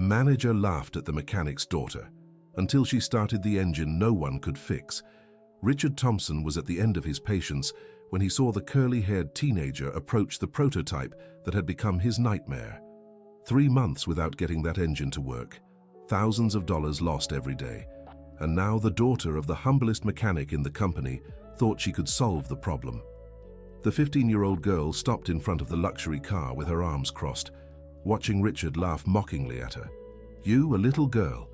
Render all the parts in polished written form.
Manager laughed at the mechanic's daughter. Until she started the engine no one could fix. Richard Thompson was at the end of his patience when he saw the curly-haired teenager approach the prototype that had become his nightmare. 3 months without getting that engine to work. Thousands of dollars lost every day. And now the daughter of the humblest mechanic in the company thought she could solve the problem. The 15-year-old girl stopped in front of the luxury car with her arms crossed, watching Richard laugh mockingly at her. "You, a little girl.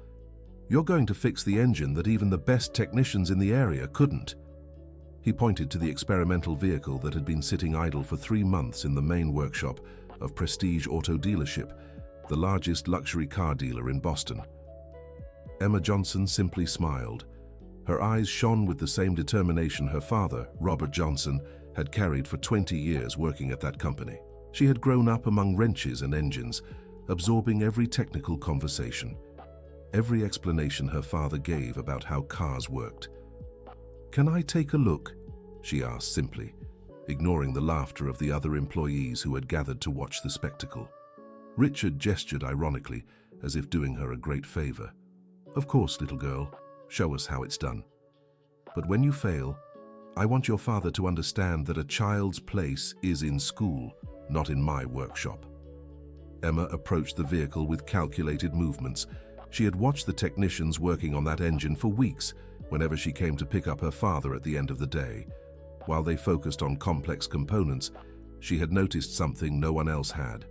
You're going to fix the engine that even the best technicians in the area couldn't." He pointed to the experimental vehicle that had been sitting idle for 3 months in the main workshop of Prestige Auto Dealership, the largest luxury car dealer in Boston. Emma Johnson simply smiled. Her eyes shone with the same determination her father, Robert Johnson, had carried for 20 years working at that company. She had grown up among wrenches and engines, absorbing every technical conversation, every explanation her father gave about how cars worked. "Can I take a look?" she asked simply, ignoring the laughter of the other employees who had gathered to watch the spectacle. Richard gestured ironically, as if doing her a great favor. "Of course, little girl. Show us how it's done. But when you fail, I want your father to understand that a child's place is in school, not in my workshop." Emma approached the vehicle with calculated movements. She had watched the technicians working on that engine for weeks whenever she came to pick up her father at the end of the day. While they focused on complex components, she had noticed something no one else had.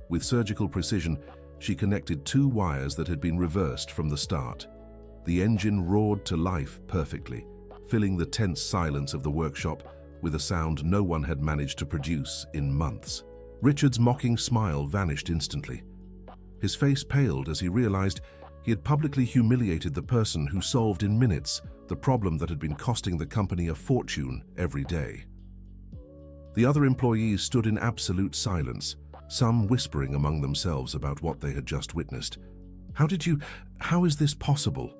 With surgical precision, she connected 2 wires that had been reversed from the start. The engine roared to life perfectly, filling the tense silence of the workshop with a sound no one had managed to produce in months. Richard's mocking smile vanished instantly. His face paled as he realized he had publicly humiliated the person who solved in minutes the problem that had been costing the company a fortune every day. The other employees stood in absolute silence, some whispering among themselves about what they had just witnessed. How is this possible?"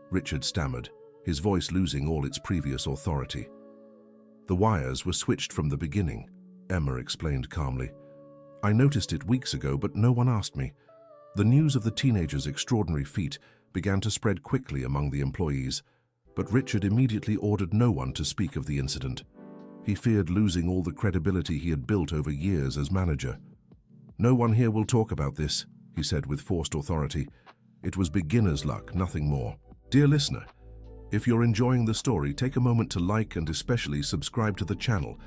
Richard stammered, his voice losing all its previous authority. "The wires were switched from the beginning," Emma explained calmly. "I noticed it weeks ago, but no one asked me." The news of the teenager's extraordinary feat began to spread quickly among the employees, but Richard immediately ordered no one to speak of the incident. He feared losing all the credibility he had built over years as manager. "No one here will talk about this," he said with forced authority. "It was beginner's luck, nothing more. Dear listener, if you're enjoying the story, take a moment to like and especially subscribe to the channel.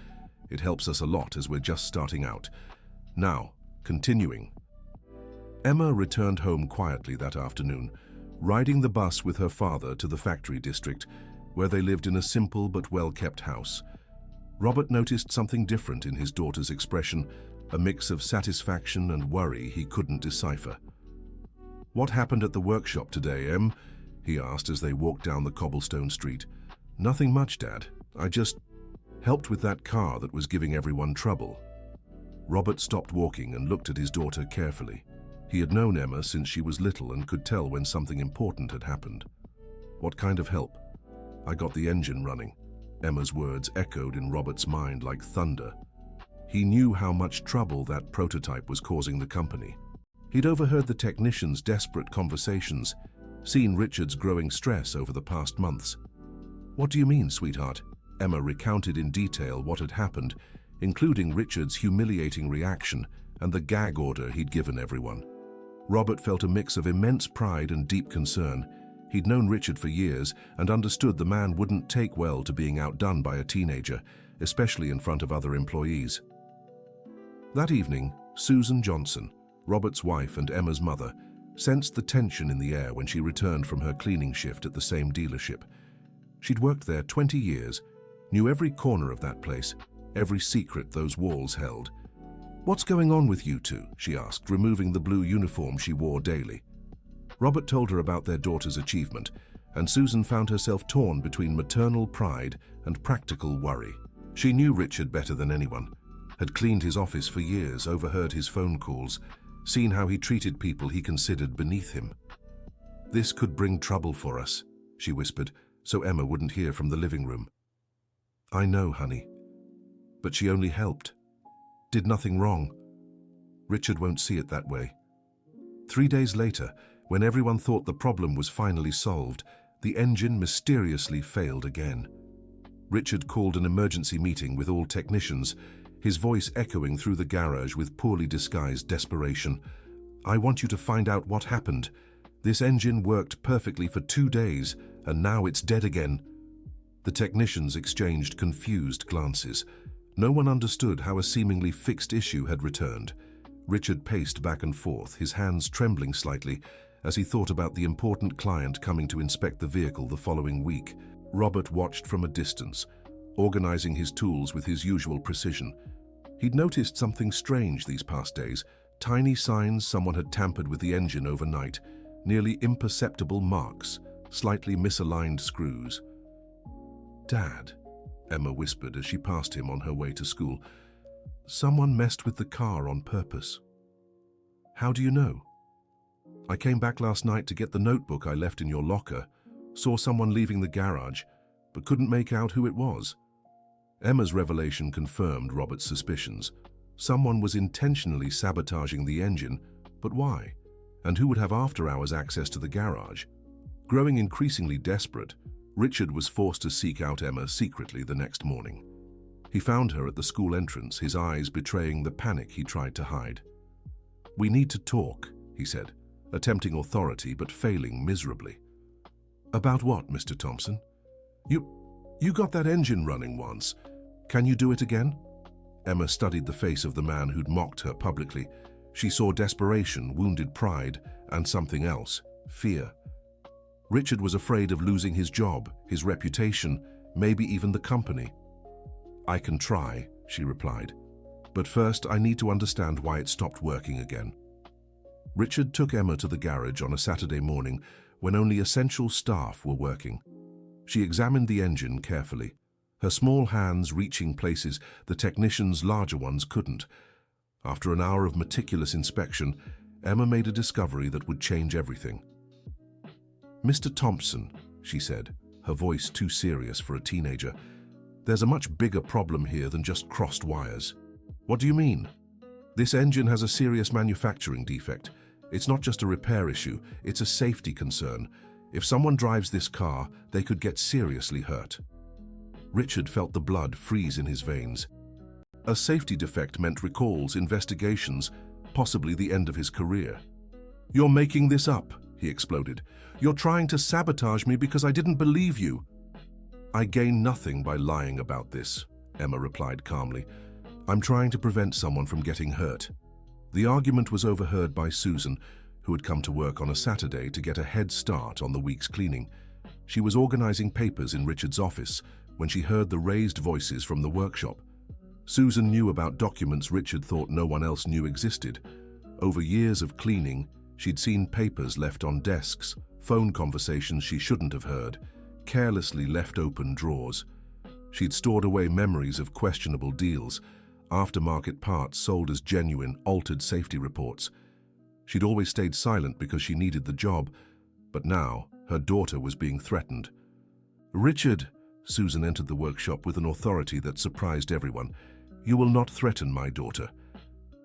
It helps us a lot as we're just starting out. Now, continuing. Emma returned home quietly that afternoon, riding the bus with her father to the factory district, where they lived in a simple but well-kept house. Robert noticed something different in his daughter's expression, a mix of satisfaction and worry he couldn't decipher. "What happened at the workshop today, Em?" he asked as they walked down the cobblestone street. "Nothing much, Dad. I just helped with that car that was giving everyone trouble." Robert stopped walking and looked at his daughter carefully. He had known Emma since she was little and could tell when something important had happened. "What kind of help?" "I got the engine running." Emma's words echoed in Robert's mind like thunder. He knew how much trouble that prototype was causing the company. He'd overheard the technicians' desperate conversations, seen Richard's growing stress over the past months. "What do you mean, sweetheart?" Emma recounted in detail what had happened, including Richard's humiliating reaction and the gag order he'd given everyone. Robert felt a mix of immense pride and deep concern. He'd known Richard for years and understood the man wouldn't take well to being outdone by a teenager, especially in front of other employees. That evening, Susan Johnson, Robert's wife and Emma's mother, sensed the tension in the air when she returned from her cleaning shift at the same dealership. She'd worked there 20 years, knew every corner of that place, every secret those walls held. "What's going on with you two?" she asked, removing the blue uniform she wore daily. Robert told her about their daughter's achievement, and Susan found herself torn between maternal pride and practical worry. She knew Richard better than anyone, had cleaned his office for years, overheard his phone calls, seen how he treated people he considered beneath him. "This could bring trouble for us," she whispered, so Emma wouldn't hear from the living room. "I know, honey. But she only helped. Did nothing wrong. Richard won't see it that way. 3 days later, when everyone thought the problem was finally solved, the engine mysteriously failed again. Richard called an emergency meeting with all technicians, his voice echoing through the garage with poorly disguised desperation. "I want you to find out what happened. This engine worked perfectly for 2 days, and now it's dead again." The technicians exchanged confused glances. No one understood how a seemingly fixed issue had returned. Richard paced back and forth, his hands trembling slightly as he thought about the important client coming to inspect the vehicle the following week. Robert watched from a distance, organizing his tools with his usual precision. He'd noticed something strange these past days, tiny signs someone had tampered with the engine overnight, nearly imperceptible marks, slightly misaligned screws. "Dad," Emma whispered as she passed him on her way to school, "someone messed with the car on purpose." "How do you know?" "I came back last night to get the notebook I left in your locker, saw someone leaving the garage, but couldn't make out who it was." Emma's revelation confirmed Robert's suspicions. Someone was intentionally sabotaging the engine, but why? And who would have after-hours access to the garage? Growing increasingly desperate, Richard was forced to seek out Emma secretly the next morning. He found her at the school entrance, his eyes betraying the panic he tried to hide. "We need to talk," he said, attempting authority but failing miserably. "About what, Mr. Thompson?" You got that engine running once. Can you do it again?" Emma studied the face of the man who'd mocked her publicly. She saw desperation, wounded pride, and something else, fear. Richard was afraid of losing his job, his reputation, maybe even the company. "I can try," she replied. "But first, I need to understand why it stopped working again." Richard took Emma to the garage on a Saturday morning when only essential staff were working. She examined the engine carefully, her small hands reaching places the technicians' larger ones couldn't. After an hour of meticulous inspection, Emma made a discovery that would change everything. "Mr. Thompson," she said, her voice too serious for a teenager, "there's a much bigger problem here than just crossed wires." "What do you mean?" "This engine has a serious manufacturing defect. It's not just a repair issue, it's a safety concern. If someone drives this car, they could get seriously hurt." Richard felt the blood freeze in his veins. A safety defect meant recalls, investigations, possibly the end of his career. "You're making this up," he exploded. "You're trying to sabotage me because I didn't believe you." "I gain nothing by lying about this," Emma replied calmly. "I'm trying to prevent someone from getting hurt." The argument was overheard by Susan, who had come to work on a Saturday to get a head start on the week's cleaning. She was organizing papers in Richard's office when she heard the raised voices from the workshop. Susan knew about documents Richard thought no one else knew existed. Over years of cleaning, she'd seen papers left on desks, phone conversations she shouldn't have heard, carelessly left open drawers. She'd stored away memories of questionable deals, aftermarket parts sold as genuine, altered safety reports. She'd always stayed silent because she needed the job, but now her daughter was being threatened. "Richard," Susan entered the workshop with an authority that surprised everyone, "you will not threaten my daughter."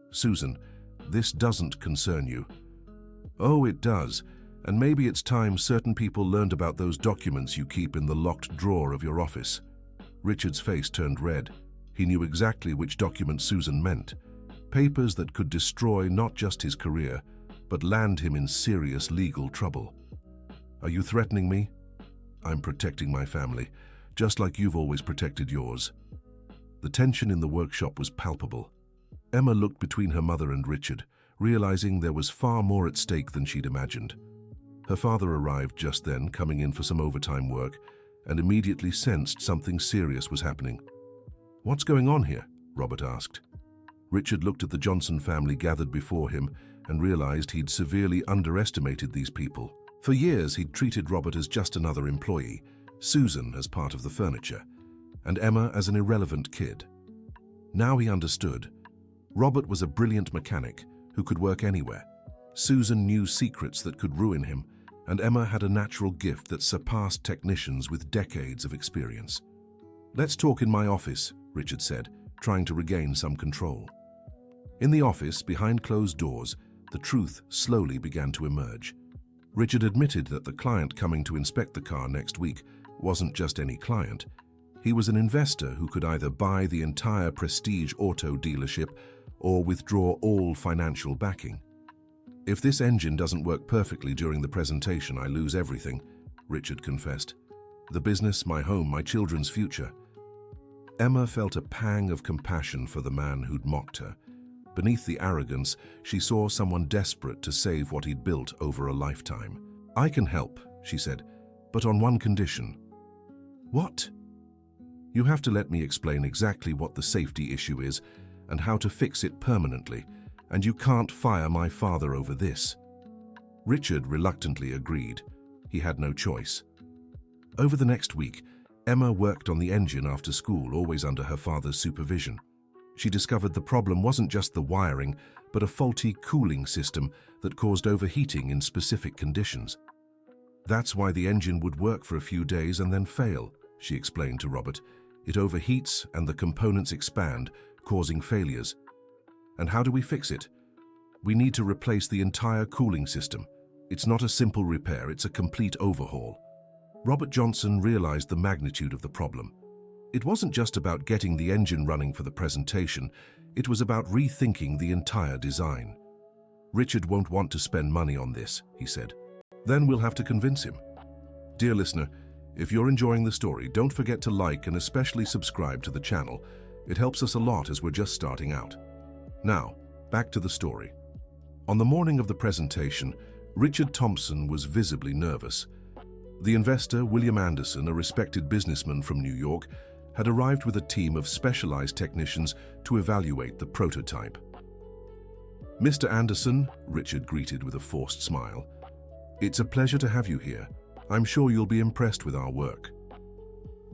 "Susan, this doesn't concern you." "Oh, it does, and maybe it's time certain people learned about those documents you keep in the locked drawer of your office." Richard's face turned red. He knew exactly which document Susan meant. Papers that could destroy not just his career, but land him in serious legal trouble. "Are you threatening me?" "I'm protecting my family, just like you've always protected yours." The tension in the workshop was palpable. Emma looked between her mother and Richard, realizing there was far more at stake than she'd imagined. Her father arrived just then, coming in for some overtime work, and immediately sensed something serious was happening. "What's going on here?" Robert asked. Richard looked at the Johnson family gathered before him and realized he'd severely underestimated these people. For years, he'd treated Robert as just another employee, Susan as part of the furniture, and Emma as an irrelevant kid. Now he understood. Robert was a brilliant mechanic who could work anywhere. Susan knew secrets that could ruin him, and Emma had a natural gift that surpassed technicians with decades of experience. "Let's talk in my office," Richard said, trying to regain some control. In the office, behind closed doors, the truth slowly began to emerge. Richard admitted that the client coming to inspect the car next week wasn't just any client. He was an investor who could either buy the entire Prestige auto dealership or withdraw all financial backing. "If this engine doesn't work perfectly during the presentation, I lose everything," Richard confessed. "The business, my home, my children's future." Emma felt a pang of compassion for the man who'd mocked her. Beneath the arrogance, she saw someone desperate to save what he'd built over a lifetime. "I can help," she said, "but on one condition." "What?" "You have to let me explain exactly what the safety issue is and how to fix it permanently, and you can't fire my father over this." Richard reluctantly agreed. He had no choice. Over the next week, Emma worked on the engine after school, always under her father's supervision. She discovered the problem wasn't just the wiring, but a faulty cooling system that caused overheating in specific conditions. "That's why the engine would work for a few days and then fail," she explained to Robert. "It overheats and the components expand, causing failures. And how do we fix it? We need to replace the entire cooling system. It's not a simple repair, it's a complete overhaul." Robert Johnson realized the magnitude of the problem. It wasn't just about getting the engine running for the presentation, it was about rethinking the entire design. "Richard won't want to spend money on this," he said. "Then we'll have to convince him." Dear listener, if you're enjoying the story, don't forget to like and especially subscribe to the channel. It helps us a lot as we're just starting out. Now, back to the story. On the morning of the presentation, Richard Thompson was visibly nervous. The investor, William Anderson, a respected businessman from New York, had arrived with a team of specialized technicians to evaluate the prototype. "Mr. Anderson," Richard greeted with a forced smile, "it's a pleasure to have you here. I'm sure you'll be impressed with our work."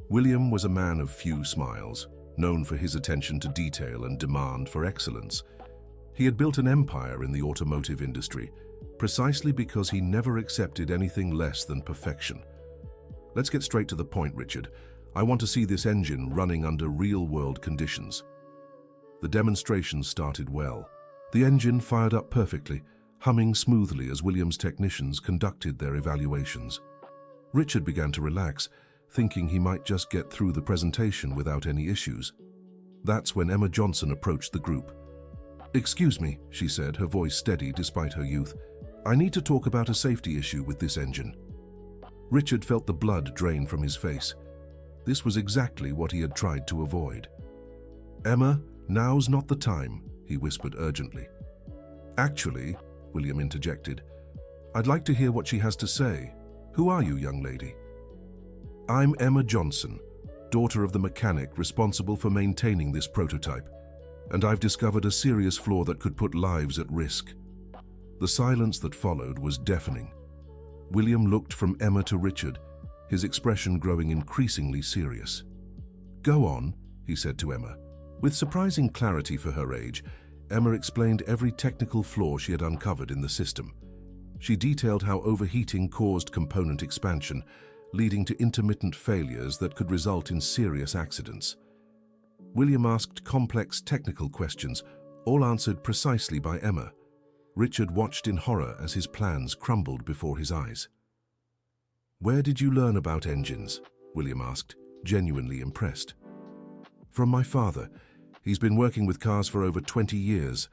William was a man of few smiles, known for his attention to detail and demand for excellence. He had built an empire in the automotive industry, precisely because he never accepted anything less than perfection. "Let's get straight to the point, Richard. I want to see this engine running under real-world conditions." The demonstration started well. The engine fired up perfectly, humming smoothly as William's technicians conducted their evaluations. Richard began to relax, thinking he might just get through the presentation without any issues. That's when Emma Johnson approached the group. "Excuse me," she said, her voice steady despite her youth. "I need to talk about a safety issue with this engine." Richard felt the blood drain from his face. This was exactly what he had tried to avoid. "Emma, now's not the time," he whispered urgently. "Actually," William interjected, "I'd like to hear what she has to say. Who are you, young lady?" "I'm Emma Johnson, daughter of the mechanic responsible for maintaining this prototype, and I've discovered a serious flaw that could put lives at risk." The silence that followed was deafening. William looked from Emma to Richard, his expression growing increasingly serious. "Go on," he said to Emma. With surprising clarity for her age, Emma explained every technical flaw she had uncovered in the system. She detailed how overheating caused component expansion, leading to intermittent failures that could result in serious accidents. William asked complex technical questions, all answered precisely by Emma. Richard watched in horror as his plans crumbled before his eyes. "Where did you learn about engines?" William asked, genuinely impressed. "From my father. He's been working with cars for over 20 years,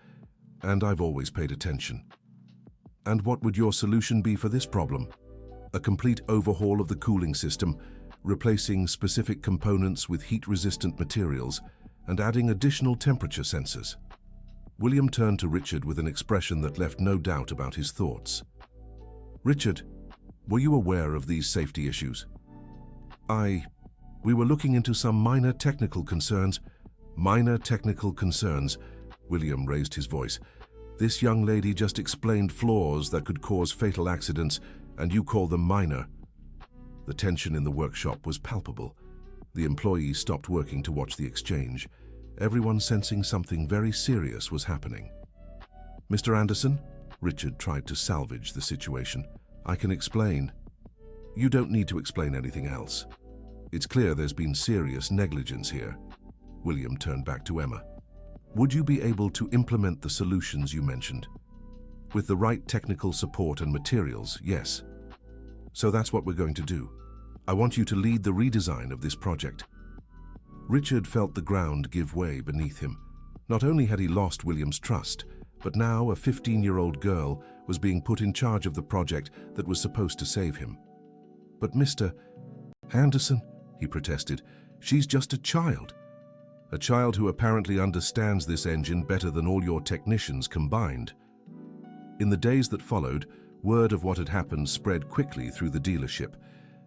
and I've always paid attention." "And what would your solution be for this problem?" "A complete overhaul of the cooling system, replacing specific components with heat-resistant materials, and adding additional temperature sensors." William turned to Richard with an expression that left no doubt about his thoughts. "Richard, were you aware of these safety issues?" We were looking into some minor technical concerns." "Minor technical concerns," William raised his voice. "This young lady just explained flaws that could cause fatal accidents, and you call them minor." The tension in the workshop was palpable. The employees stopped working to watch the exchange, everyone sensing something very serious was happening. "Mr. Anderson?" Richard tried to salvage the situation. "I can explain." "You don't need to explain anything else. It's clear there's been serious negligence here." William turned back to Emma. "Would you be able to implement the solutions you mentioned?" With the right technical support and materials, yes. So that's what we're going to do. I want you to lead the redesign of this project. Richard felt the ground give way beneath him. Not only had he lost William's trust, but now a 15-year-old girl was being put in charge of the project that was supposed to save him. But Mr. Anderson, he protested, she's just a child. A child who apparently understands this engine better than all your technicians combined. In the days that followed, word of what had happened spread quickly through the dealership.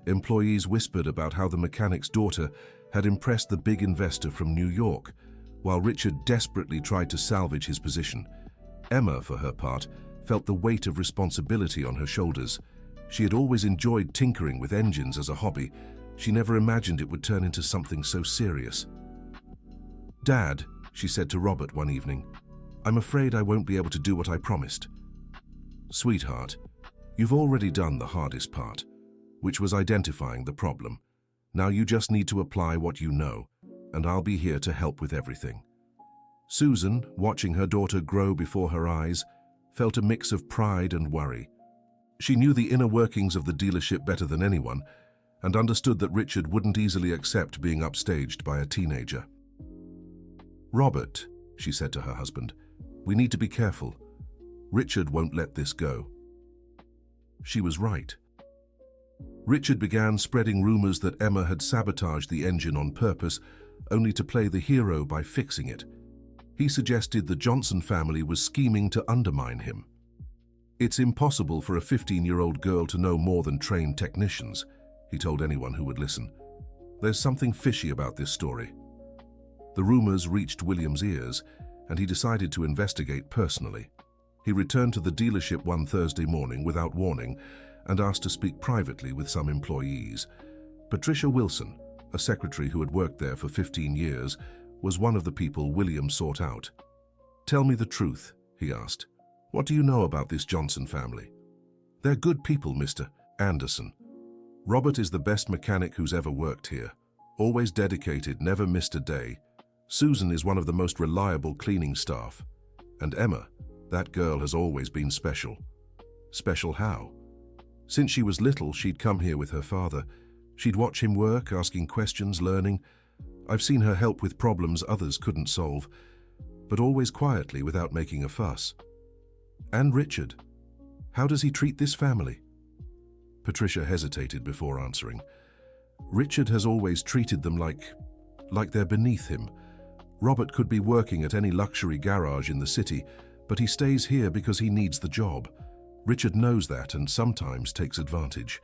Employees whispered about how the mechanic's daughter had impressed the big investor from New York, while Richard desperately tried to salvage his position. Emma, for her part, felt the weight of responsibility on her shoulders. She had always enjoyed tinkering with engines as a hobby. She never imagined it would turn into something so serious. "Dad," she said to Robert one evening, "I'm afraid I won't be able to do what I promised." "Sweetheart, you've already done the hardest part, which was identifying the problem. Now you just need to apply what you know, and I'll be here to help with everything." Susan, watching her daughter grow before her eyes, felt a mix of pride and worry. She knew the inner workings of the dealership better than anyone, and understood that Richard wouldn't easily accept being upstaged by a teenager. "Robert," she said to her husband, "we need to be careful. Richard won't let this go." She was right. Richard began spreading rumors that Emma had sabotaged the engine on purpose, only to play the hero by fixing it. He suggested the Johnson family was scheming to undermine him. "It's impossible for a 15-year-old girl to know more than trained technicians," he told anyone who would listen. "There's something fishy about this story." The rumors reached William's ears, and he decided to investigate personally. He returned to the dealership one Thursday morning without warning and asked to speak privately with some employees. Patricia Wilson, a secretary who had worked there for 15 years, was one of the people William sought out. "Tell me the truth," he asked. "What do you know about this Johnson family?" "They're good people, Mr. Anderson. Robert is the best mechanic who's ever worked here. Always dedicated, never missed a day. Susan is one of the most reliable cleaning staff. And Emma, that girl has always been special." "Special how?" "Since she was little, she'd come here with her father. She'd watch him work, asking questions, learning. I've seen her help with problems others couldn't solve, but always quietly without making a fuss." "And Richard? How does he treat this family?" Patricia hesitated before answering. "Richard has always treated them like they're beneath him. Robert could be working at any luxury garage in the city, but he stays here because he needs the job. Richard knows that and sometimes takes advantage."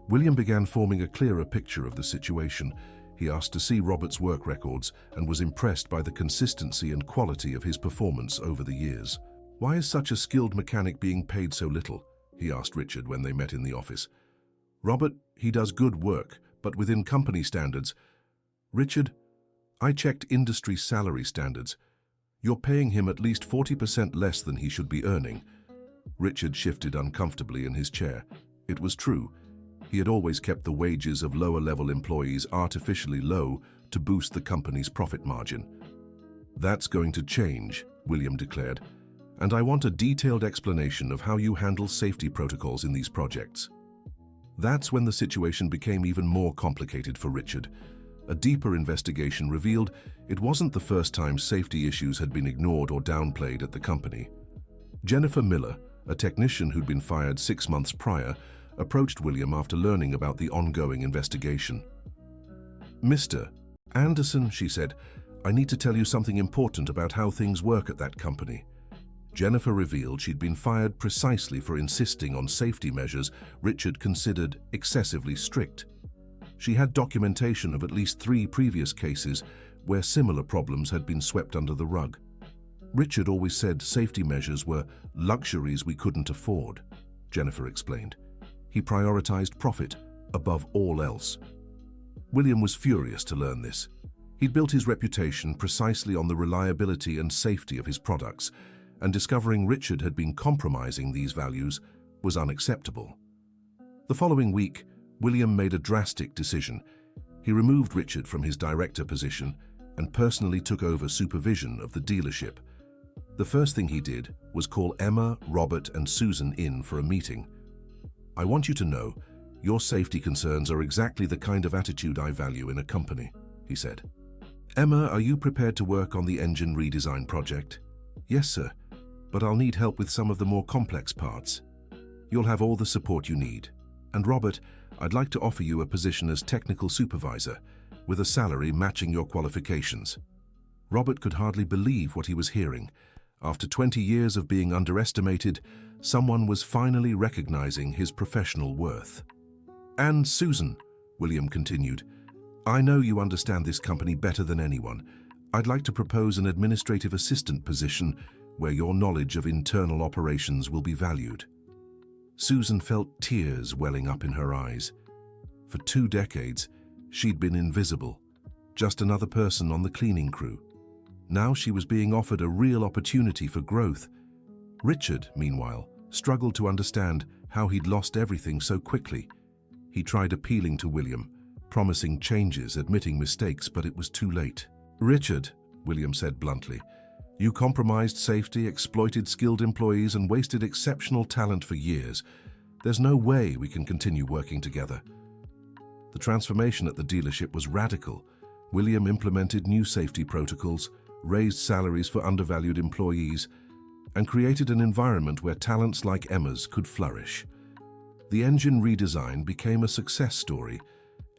William began forming a clearer picture of the situation. He asked to see Robert's work records and was impressed by the consistency and quality of his performance over the years. "Why is such a skilled mechanic being paid so little?" he asked Richard when they met in the office. "Robert, he does good work, but within company standards." "Richard, I checked industry salary standards. You're paying him at least 40% less than he should be earning." Richard shifted uncomfortably in his chair. It was true. He had always kept the wages of lower-level employees artificially low to boost the company's profit margin. "That's going to change," William declared, "and I want a detailed explanation of how you handle safety protocols in these projects." That's when the situation became even more complicated for Richard. A deeper investigation revealed it wasn't the first time safety issues had been ignored or downplayed at the company. Jennifer Miller, a technician who'd been fired 6 months prior, approached William after learning about the ongoing investigation. "Mr. Anderson," she said, "I need to tell you something important about how things work at that company." Jennifer revealed she'd been fired precisely for insisting on safety measures Richard considered excessively strict. She had documentation of at least 3 previous cases where similar problems had been swept under the rug. "Richard always said safety measures were luxuries we couldn't afford," Jennifer explained. "He prioritized profit above all else." William was furious to learn this. He'd built his reputation precisely on the reliability and safety of his products, and discovering Richard had been compromising these values was unacceptable. The following week, William made a drastic decision. He removed Richard from his director position and personally took over supervision of the dealership. The first thing he did was call Emma, Robert, and Susan in for a meeting. "I want you to know, your safety concerns are exactly the kind of attitude I value in a company," he said. "Emma, are you prepared to work on the engine redesign project?" "Yes, sir, but I'll need help with some of the more complex parts." "You'll have all the support you need. And Robert, I'd like to offer you a position as technical supervisor, with a salary matching your qualifications." Robert could hardly believe what he was hearing. After 20 years of being underestimated, someone was finally recognizing his professional worth. "And Susan," William continued, "I know you understand this company better than anyone. I'd like to propose an administrative assistant position where your knowledge of internal operations will be valued." Susan felt tears welling up in her eyes. For 2 decades, she'd been invisible, just another person on the cleaning crew. Now she was being offered a real opportunity for growth. Richard, meanwhile, struggled to understand how he'd lost everything so quickly. He tried appealing to William, promising changes, admitting mistakes, but it was too late. "Richard," William said bluntly, "you compromised safety, exploited skilled employees, and wasted exceptional talent for years. There's no way we can continue working together." The transformation at the dealership was radical. William implemented new safety protocols, raised salaries for undervalued employees, and created an environment where talents like Emma's could flourish. The engine redesign became a success story.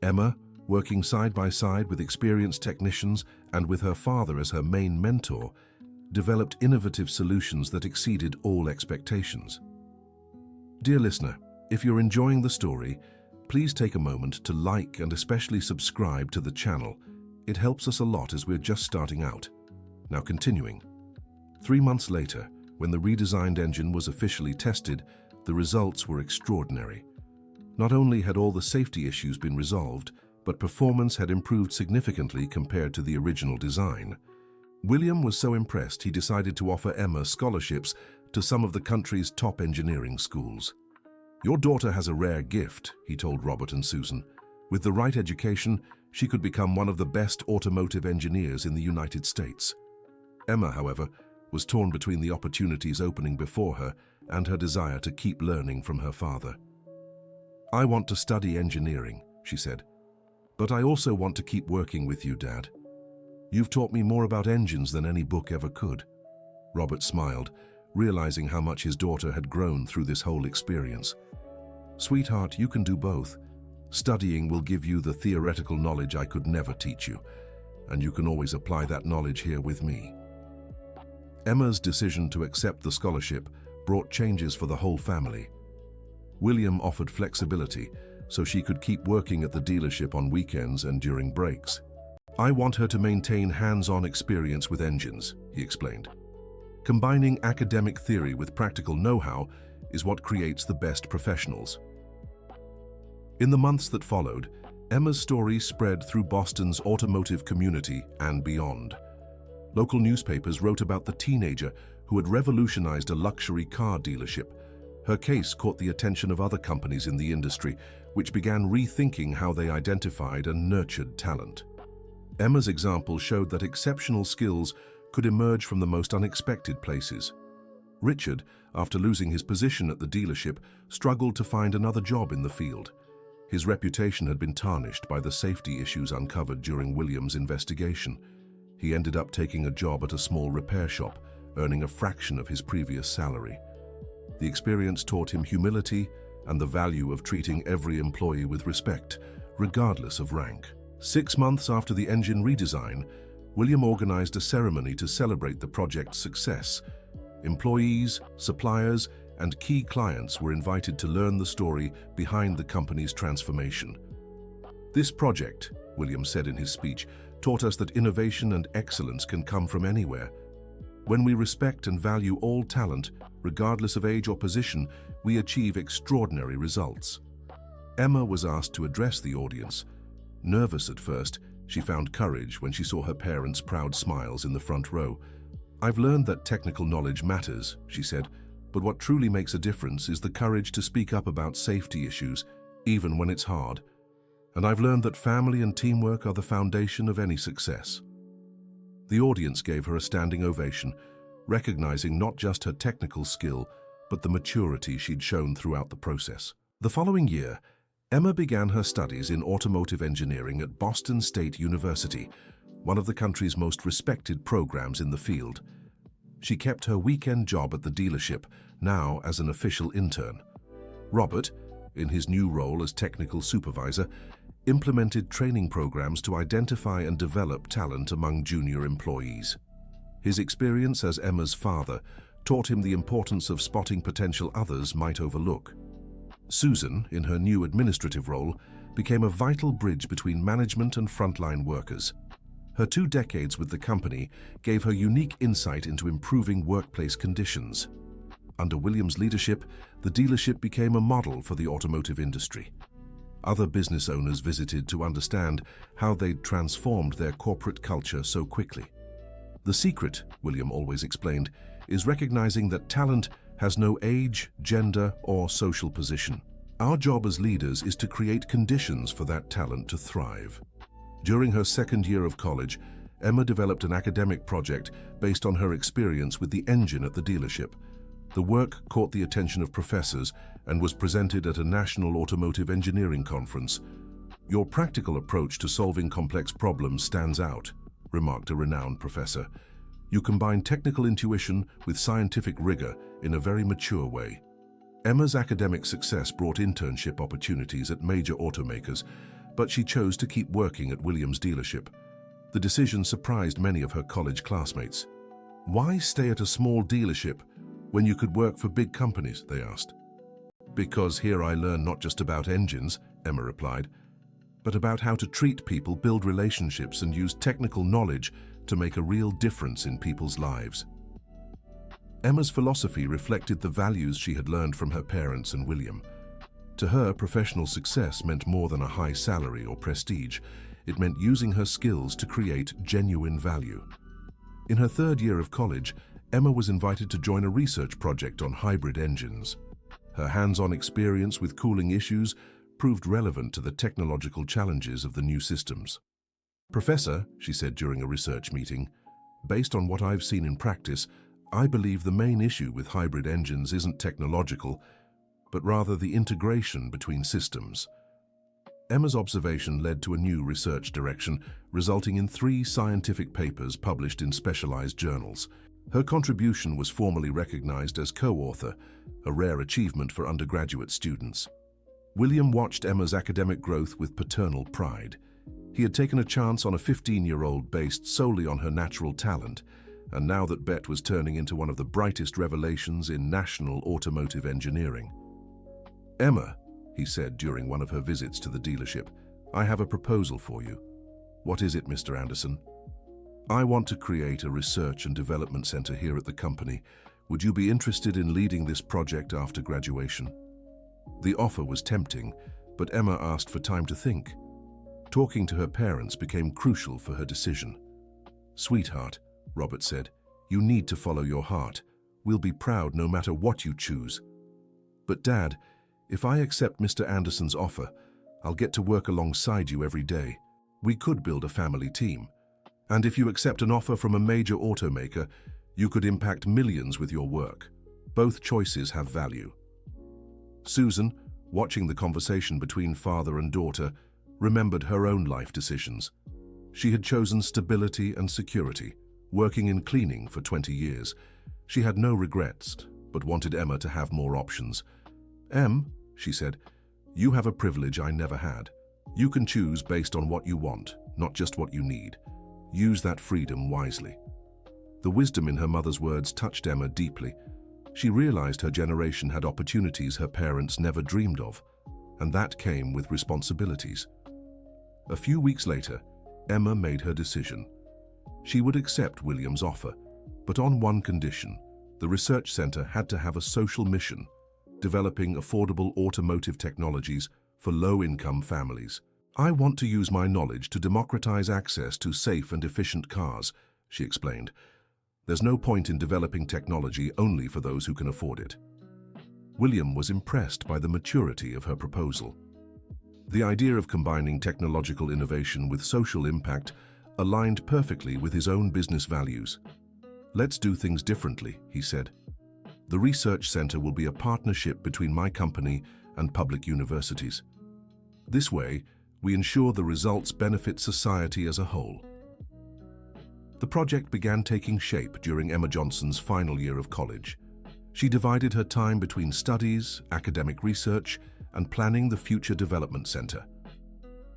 Emma, working side by side with experienced technicians and with her father as her main mentor, developed innovative solutions that exceeded all expectations. Dear listener, if you're enjoying the story, please take a moment to like and especially subscribe to the channel. It helps us a lot as we're just starting out. Now continuing. 3 months later, when the redesigned engine was officially tested, the results were extraordinary. Not only had all the safety issues been resolved, but performance had improved significantly compared to the original design. William was so impressed he decided to offer Emma scholarships to some of the country's top engineering schools. "Your daughter has a rare gift," he told Robert and Susan. "With the right education, she could become one of the best automotive engineers in the United States." Emma, however, was torn between the opportunities opening before her and her desire to keep learning from her father. "I want to study engineering," she said, "but I also want to keep working with you, Dad. You've taught me more about engines than any book ever could." Robert smiled, realizing how much his daughter had grown through this whole experience. "Sweetheart, you can do both. Studying will give you the theoretical knowledge I could never teach you, and you can always apply that knowledge here with me." Emma's decision to accept the scholarship brought changes for the whole family. William offered flexibility so she could keep working at the dealership on weekends and during breaks. "I want her to maintain hands-on experience with engines," he explained. "Combining academic theory with practical know-how is what creates the best professionals." In the months that followed, Emma's story spread through Boston's automotive community and beyond. Local newspapers wrote about the teenager who had revolutionized a luxury car dealership. Her case caught the attention of other companies in the industry, which began rethinking how they identified and nurtured talent. Emma's example showed that exceptional skills could emerge from the most unexpected places. Richard, after losing his position at the dealership, struggled to find another job in the field. His reputation had been tarnished by the safety issues uncovered during William's investigation. He ended up taking a job at a small repair shop, earning a fraction of his previous salary. The experience taught him humility and the value of treating every employee with respect, regardless of rank. 6 months after the engine redesign, William organized a ceremony to celebrate the project's success. Employees, suppliers, and key clients were invited to learn the story behind the company's transformation. "This project," William said in his speech, "taught us that innovation and excellence can come from anywhere. When we respect and value all talent, regardless of age or position, we achieve extraordinary results." Emma was asked to address the audience. Nervous at first, she found courage when she saw her parents' proud smiles in the front row. "I've learned that technical knowledge matters," she said, "but what truly makes a difference is the courage to speak up about safety issues, even when it's hard. And I've learned that family and teamwork are the foundation of any success." The audience gave her a standing ovation, recognizing not just her technical skill, but the maturity she'd shown throughout the process. The following year, Emma began her studies in automotive engineering at Boston State University, one of the country's most respected programs in the field. She kept her weekend job at the dealership, now as an official intern. Robert, in his new role as technical supervisor, implemented training programs to identify and develop talent among junior employees. His experience as Emma's father taught him the importance of spotting potential others might overlook. Susan, in her new administrative role, became a vital bridge between management and frontline workers. Her 2 decades with the company gave her unique insight into improving workplace conditions. Under William's leadership, the dealership became a model for the automotive industry. Other business owners visited to understand how they'd transformed their corporate culture so quickly. The secret, William always explained, is recognizing that talent has no age, gender, or social position. Our job as leaders is to create conditions for that talent to thrive. During her 2nd year of college, Emma developed an academic project based on her experience with the engine at the dealership. The work caught the attention of professors and was presented at a national automotive engineering conference. "Your practical approach to solving complex problems stands out," remarked a renowned professor. "You combine technical intuition with scientific rigor in a very mature way." Emma's academic success brought internship opportunities at major automakers, but she chose to keep working at Williams' dealership. The decision surprised many of her college classmates. "Why stay at a small dealership when you could work for big companies?" they asked. "Because here I learn not just about engines," Emma replied, "but about how to treat people, build relationships, and use technical knowledge to make a real difference in people's lives." Emma's philosophy reflected the values she had learned from her parents and William. To her, professional success meant more than a high salary or prestige. It meant using her skills to create genuine value. In her 3rd year of college, Emma was invited to join a research project on hybrid engines. Her hands-on experience with cooling issues proved relevant to the technological challenges of the new systems. "Professor," she said during a research meeting, "based on what I've seen in practice, I believe the main issue with hybrid engines isn't technological, but rather the integration between systems." Emma's observation led to a new research direction, resulting in 3 scientific papers published in specialized journals. Her contribution was formally recognized as co-author, a rare achievement for undergraduate students. William watched Emma's academic growth with paternal pride. He had taken a chance on a 15-year-old based solely on her natural talent, and now that Bet was turning into one of the brightest revelations in national automotive engineering. "Emma," he said during one of her visits to the dealership, "I have a proposal for you." "What is it, Mr. Anderson?" "I want to create a research and development center here at the company. Would you be interested in leading this project after graduation?" The offer was tempting, but Emma asked for time to think. Talking to her parents became crucial for her decision. "Sweetheart," Robert said, "you need to follow your heart. We'll be proud no matter what you choose." "But Dad, if I accept Mr. Anderson's offer, I'll get to work alongside you every day. We could build a family team. And if you accept an offer from a major automaker, you could impact millions with your work. Both choices have value." Susan, watching the conversation between father and daughter, remembered her own life decisions. She had chosen stability and security, working in cleaning for 20 years. She had no regrets, but wanted Emma to have more options. "Em," she said, "you have a privilege I never had. You can choose based on what you want, not just what you need. Use that freedom wisely." The wisdom in her mother's words touched Emma deeply. She realized her generation had opportunities her parents never dreamed of, and that came with responsibilities. A few weeks later, Emma made her decision. She would accept William's offer, but on one condition: the research center had to have a social mission, developing affordable automotive technologies for low-income families. "I want to use my knowledge to democratize access to safe and efficient cars," she explained. "There's no point in developing technology only for those who can afford it." William was impressed by the maturity of her proposal. The idea of combining technological innovation with social impact aligned perfectly with his own business values. "Let's do things differently," he said. "The research center will be a partnership between my company and public universities. This way, we ensure the results benefit society as a whole." The project began taking shape during Emma Johnson's final year of college. She divided her time between studies, academic research, and planning the Future Development Center.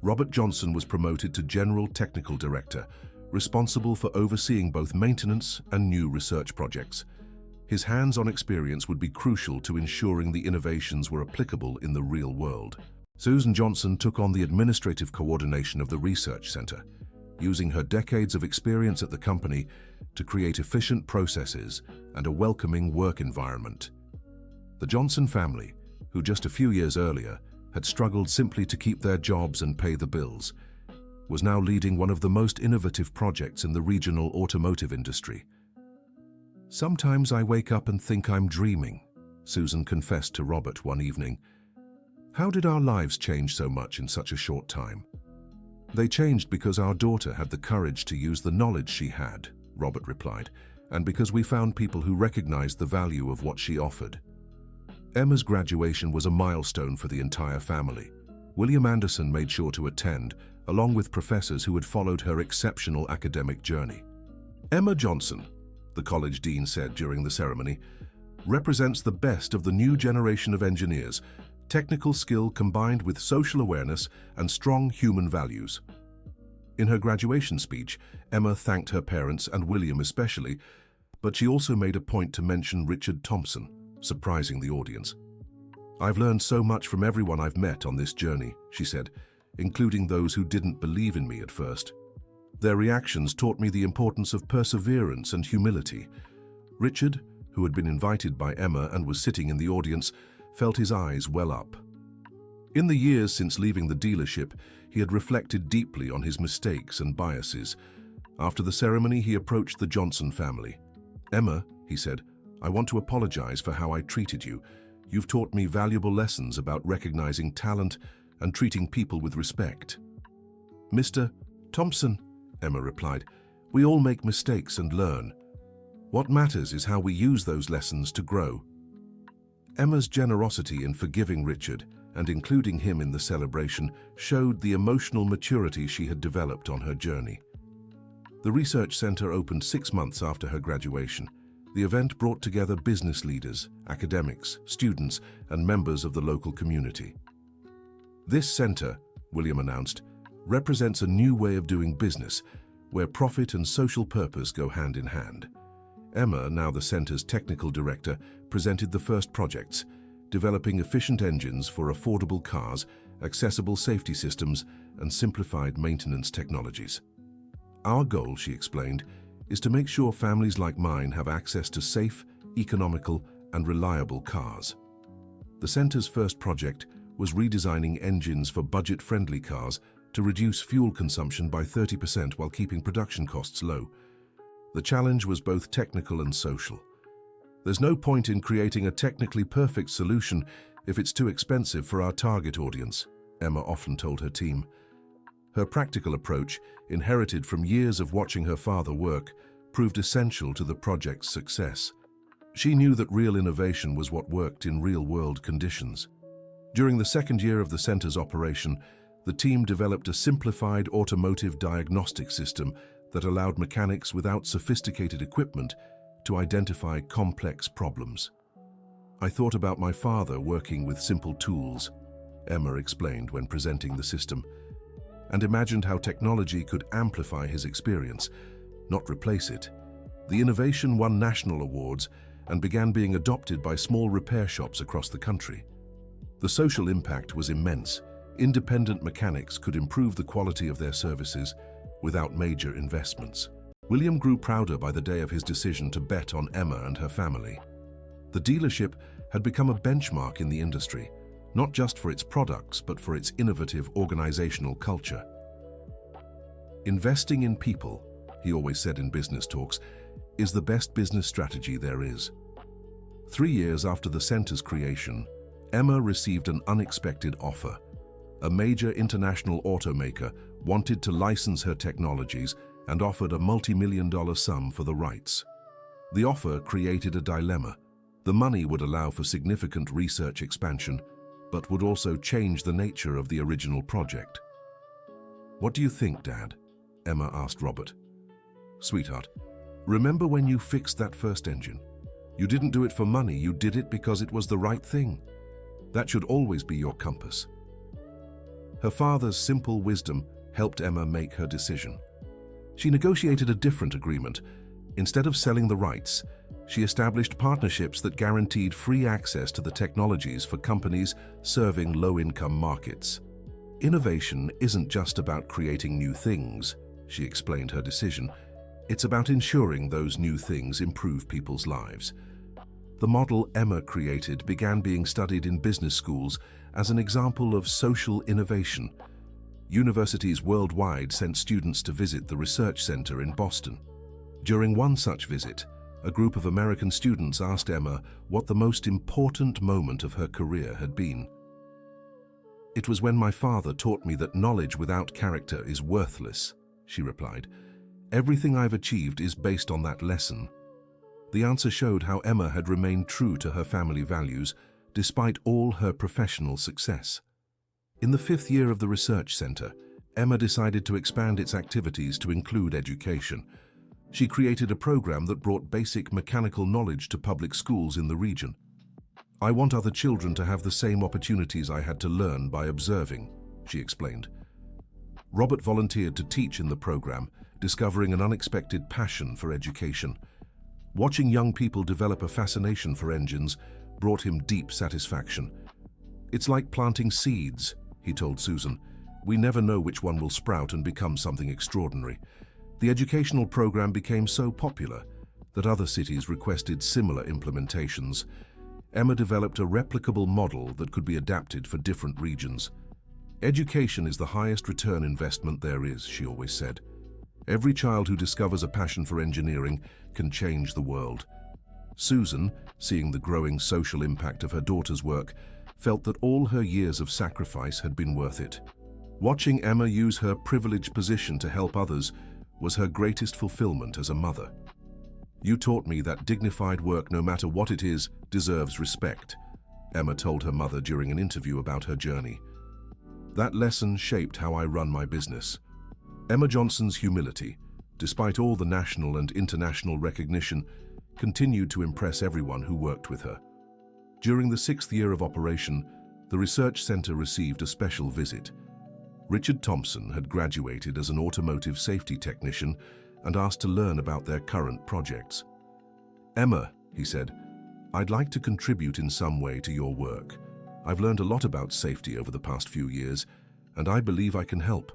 Robert Johnson was promoted to General Technical Director, responsible for overseeing both maintenance and new research projects. His hands-on experience would be crucial to ensuring the innovations were applicable in the real world. Susan Johnson took on the administrative coordination of the research center, using her decades of experience at the company to create efficient processes and a welcoming work environment. The Johnson family, who just a few years earlier had struggled simply to keep their jobs and pay the bills, was now leading one of the most innovative projects in the regional automotive industry. "Sometimes I wake up and think I'm dreaming," Susan confessed to Robert one evening. "How did our lives change so much in such a short time?" "They changed because our daughter had the courage to use the knowledge she had," Robert replied, "and because we found people who recognized the value of what she offered." Emma's graduation was a milestone for the entire family. William Anderson made sure to attend, along with professors who had followed her exceptional academic journey. "Emma Johnson," the college dean said during the ceremony, "represents the best of the new generation of engineers, technical skill combined with social awareness and strong human values." In her graduation speech, Emma thanked her parents and William especially, but she also made a point to mention Richard Thompson, surprising the audience. "I've learned so much from everyone I've met on this journey," she said, "including those who didn't believe in me at first. Their reactions taught me the importance of perseverance and humility." Richard, who had been invited by Emma and was sitting in the audience, felt his eyes well up. In the years since leaving the dealership, he had reflected deeply on his mistakes and biases. After the ceremony, he approached the Johnson family. "Emma," he said, "I want to apologize for how I treated you. You've taught me valuable lessons about recognizing talent and treating people with respect." "Mr. Thompson," Emma replied, "we all make mistakes and learn. What matters is how we use those lessons to grow." Emma's generosity in forgiving Richard and including him in the celebration showed the emotional maturity she had developed on her journey. The research center opened 6 months after her graduation. The event brought together business leaders, academics, students, and members of the local community. "This center," William announced, "represents a new way of doing business, where profit and social purpose go hand in hand." Emma, now the center's technical director, presented the first projects, developing efficient engines for affordable cars, accessible safety systems, and simplified maintenance technologies. "Our goal," she explained, "is to make sure families like mine have access to safe, economical, and reliable cars." The center's first project was redesigning engines for budget-friendly cars to reduce fuel consumption by 30% while keeping production costs low. The challenge was both technical and social. "There's no point in creating a technically perfect solution if it's too expensive for our target audience," Emma often told her team. Her practical approach, inherited from years of watching her father work, proved essential to the project's success. She knew that real innovation was what worked in real-world conditions. During the second year of the center's operation, the team developed a simplified automotive diagnostic system that allowed mechanics without sophisticated equipment to identify complex problems. "I thought about my father working with simple tools," Emma explained when presenting the system, "and imagined how technology could amplify his experience, not replace it." The innovation won national awards and began being adopted by small repair shops across the country. The social impact was immense. Independent mechanics could improve the quality of their services without major investments. William grew prouder by the day of his decision to bet on Emma and her family. The dealership had become a benchmark in the industry, not just for its products, but for its innovative organizational culture. "Investing in people," he always said in business talks, "is the best business strategy there is." 3 years after the center's creation, Emma received an unexpected offer. A major international automaker wanted to license her technologies and offered a multi-million-dollar sum for the rights. The offer created a dilemma. The money would allow for significant research expansion, but would also change the nature of the original project. "What do you think, Dad?" Emma asked Robert. "Sweetheart, remember when you fixed that first engine? You didn't do it for money, you did it because it was the right thing. That should always be your compass." Her father's simple wisdom helped Emma make her decision. She negotiated a different agreement. Instead of selling the rights, she established partnerships that guaranteed free access to the technologies for companies serving low-income markets. "Innovation isn't just about creating new things," she explained her decision. "It's about ensuring those new things improve people's lives." The model Emma created began being studied in business schools as an example of social innovation. Universities worldwide sent students to visit the research center in Boston. During one such visit, a group of American students asked Emma what the most important moment of her career had been. "It was when my father taught me that knowledge without character is worthless," she replied. "Everything I've achieved is based on that lesson." The answer showed how Emma had remained true to her family values despite all her professional success. In the 5th year of the research center, Emma decided to expand its activities to include education. She created a program that brought basic mechanical knowledge to public schools in the region. "I want other children to have the same opportunities I had to learn by observing," she explained. Robert volunteered to teach in the program, discovering an unexpected passion for education. Watching young people develop a fascination for engines brought him deep satisfaction. "It's like planting seeds," he told Susan. "We never know which one will sprout and become something extraordinary." The educational program became so popular that other cities requested similar implementations. Emma developed a replicable model that could be adapted for different regions. "Education is the highest return investment there is," she always said. "Every child who discovers a passion for engineering can change the world." Susan, seeing the growing social impact of her daughter's work, felt that all her years of sacrifice had been worth it. Watching Emma use her privileged position to help others was her greatest fulfillment as a mother. "You taught me that dignified work, no matter what it is, deserves respect," Emma told her mother during an interview about her journey. "That lesson shaped how I run my business." Emma Johnson's humility, despite all the national and international recognition, continued to impress everyone who worked with her. During the 6th year of operation, the research center received a special visit. Richard Thompson had graduated as an automotive safety technician and asked to learn about their current projects. "Emma," he said, "I'd like to contribute in some way to your work. I've learned a lot about safety over the past few years, and I believe I can help."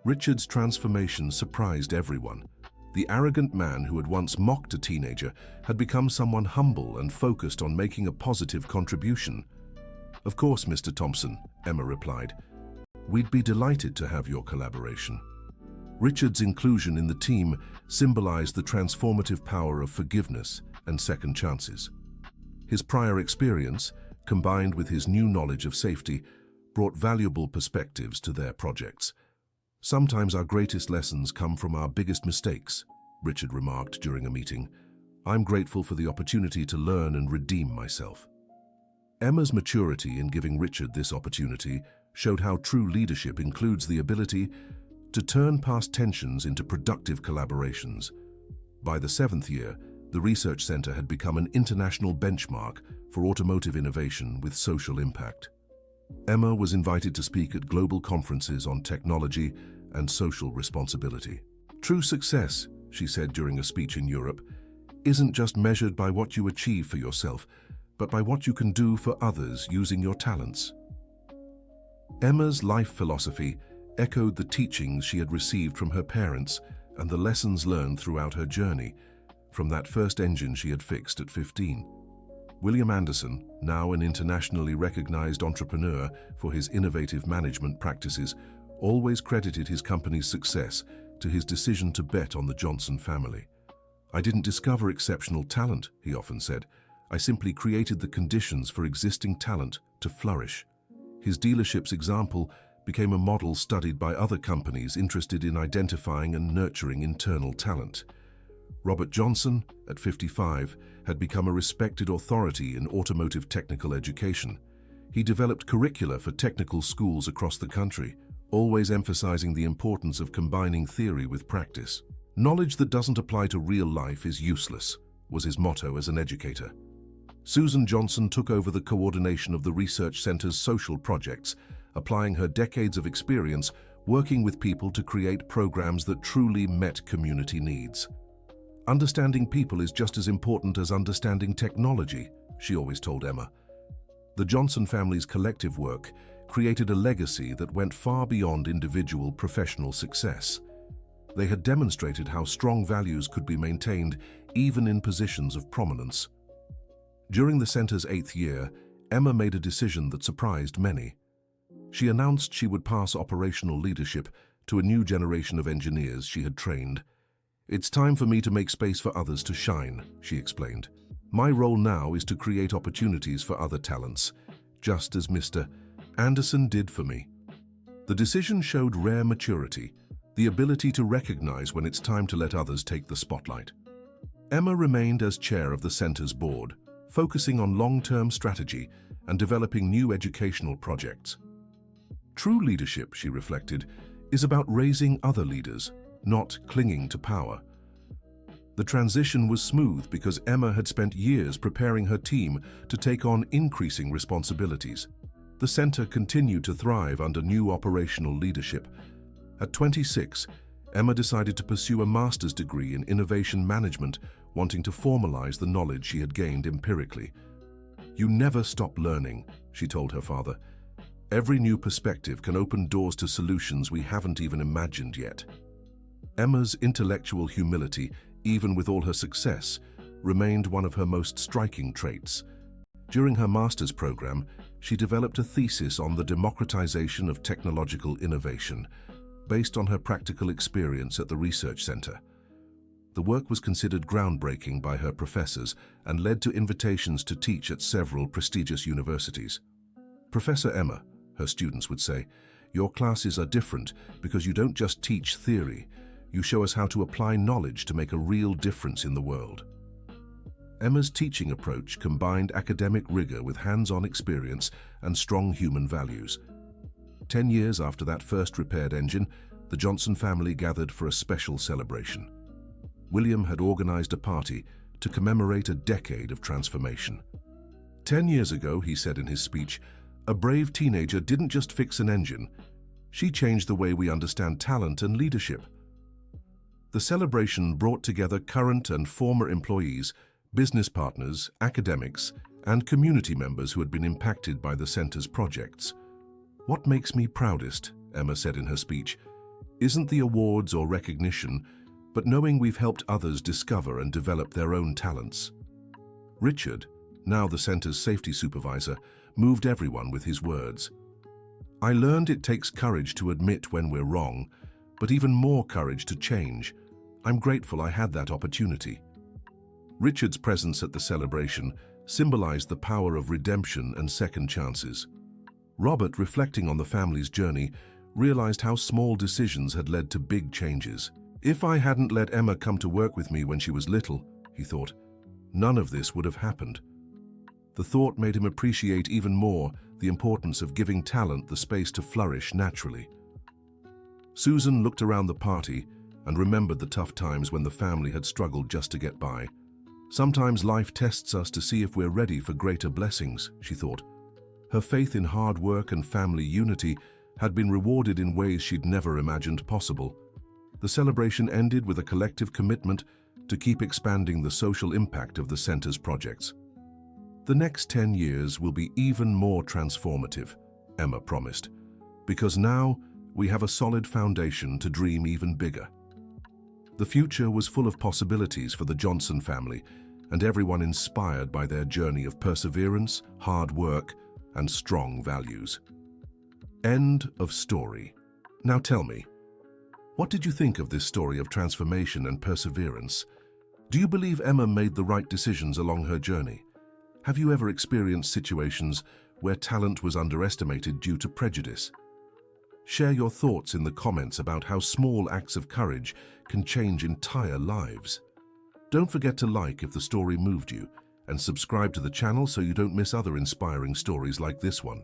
Richard's transformation surprised everyone. The arrogant man who had once mocked a teenager had become someone humble and focused on making a positive contribution. "Of course, Mr. Thompson," Emma replied. "We'd be delighted to have your collaboration." Richard's inclusion in the team symbolized the transformative power of forgiveness and second chances. His prior experience, combined with his new knowledge of safety, brought valuable perspectives to their projects. "Sometimes our greatest lessons come from our biggest mistakes," Richard remarked during a meeting. "I'm grateful for the opportunity to learn and redeem myself." Emma's maturity in giving Richard this opportunity showed how true leadership includes the ability to turn past tensions into productive collaborations. By the 7th year, the research center had become an international benchmark for automotive innovation with social impact. Emma was invited to speak at global conferences on technology and social responsibility. "True success," she said during a speech in Europe, "isn't just measured by what you achieve for yourself, but by what you can do for others using your talents." Emma's life philosophy echoed the teachings she had received from her parents and the lessons learned throughout her journey, from that first engine she had fixed at 15. William Anderson, now an internationally recognized entrepreneur for his innovative management practices, always credited his company's success to his decision to bet on the Johnson family. "I didn't discover exceptional talent," he often said. "I simply created the conditions for existing talent to flourish." His dealership's example became a model studied by other companies interested in identifying and nurturing internal talent. Robert Johnson, at 55, had become a respected authority in automotive technical education. He developed curricula for technical schools across the country, always emphasizing the importance of combining theory with practice. "Knowledge that doesn't apply to real life is useless," was his motto as an educator. Susan Johnson took over the coordination of the research center's social projects, applying her decades of experience working with people to create programs that truly met community needs. "Understanding people is just as important as understanding technology," she always told Emma. The Johnson family's collective work created a legacy that went far beyond individual professional success. They had demonstrated how strong values could be maintained even in positions of prominence. During the center's 8th year, Emma made a decision that surprised many. She announced she would pass operational leadership to a new generation of engineers she had trained. "It's time for me to make space for others to shine," she explained. "My role now is to create opportunities for other talents, just as Mr. Anderson did for me." The decision showed rare maturity, the ability to recognize when it's time to let others take the spotlight. Emma remained as chair of the center's board, focusing on long-term strategy and developing new educational projects. True leadership, she reflected, is about raising other leaders, not clinging to power. The transition was smooth because Emma had spent years preparing her team to take on increasing responsibilities. The center continued to thrive under new operational leadership. At 26, Emma decided to pursue a master's degree in innovation management, wanting to formalize the knowledge she had gained empirically. "You never stop learning," she told her father. "Every new perspective can open doors to solutions we haven't even imagined yet." Emma's intellectual humility, even with all her success, remained one of her most striking traits. During her master's program, she developed a thesis on the democratization of technological innovation, based on her practical experience at the research center. The work was considered groundbreaking by her professors and led to invitations to teach at several prestigious universities. "Professor Emma," her students would say, "your classes are different because you don't just teach theory, you show us how to apply knowledge to make a real difference in the world." Emma's teaching approach combined academic rigor with hands-on experience and strong human values. 10 years after that first repaired engine, the Johnson family gathered for a special celebration. William had organized a party to commemorate a decade of transformation. 10 years ago, he said in his speech, "a brave teenager didn't just fix an engine, she changed the way we understand talent and leadership." The celebration brought together current and former employees, business partners, academics, and community members who had been impacted by the center's projects. "What makes me proudest," Emma said in her speech, "isn't the awards or recognition, but knowing we've helped others discover and develop their own talents." Richard, now the center's safety supervisor, moved everyone with his words. "I learned it takes courage to admit when we're wrong, but even more courage to change. I'm grateful I had that opportunity." Richard's presence at the celebration symbolized the power of redemption and second chances. Robert, reflecting on the family's journey, realized how small decisions had led to big changes. "If I hadn't let Emma come to work with me when she was little," he thought, "none of this would have happened." The thought made him appreciate even more the importance of giving talent the space to flourish naturally. Susan looked around the party and remembered the tough times when the family had struggled just to get by. "Sometimes life tests us to see if we're ready for greater blessings," she thought. Her faith in hard work and family unity had been rewarded in ways she'd never imagined possible. The celebration ended with a collective commitment to keep expanding the social impact of the center's projects. "The next 10 years will be even more transformative," Emma promised, "because now we have a solid foundation to dream even bigger." The future was full of possibilities for the Johnson family and everyone inspired by their journey of perseverance, hard work, and strong values. End of story. Now tell me, what did you think of this story of transformation and perseverance? Do you believe Emma made the right decisions along her journey? Have you ever experienced situations where talent was underestimated due to prejudice? Share your thoughts in the comments about how small acts of courage can change entire lives. Don't forget to like if the story moved you, and subscribe to the channel so you don't miss other inspiring stories like this one.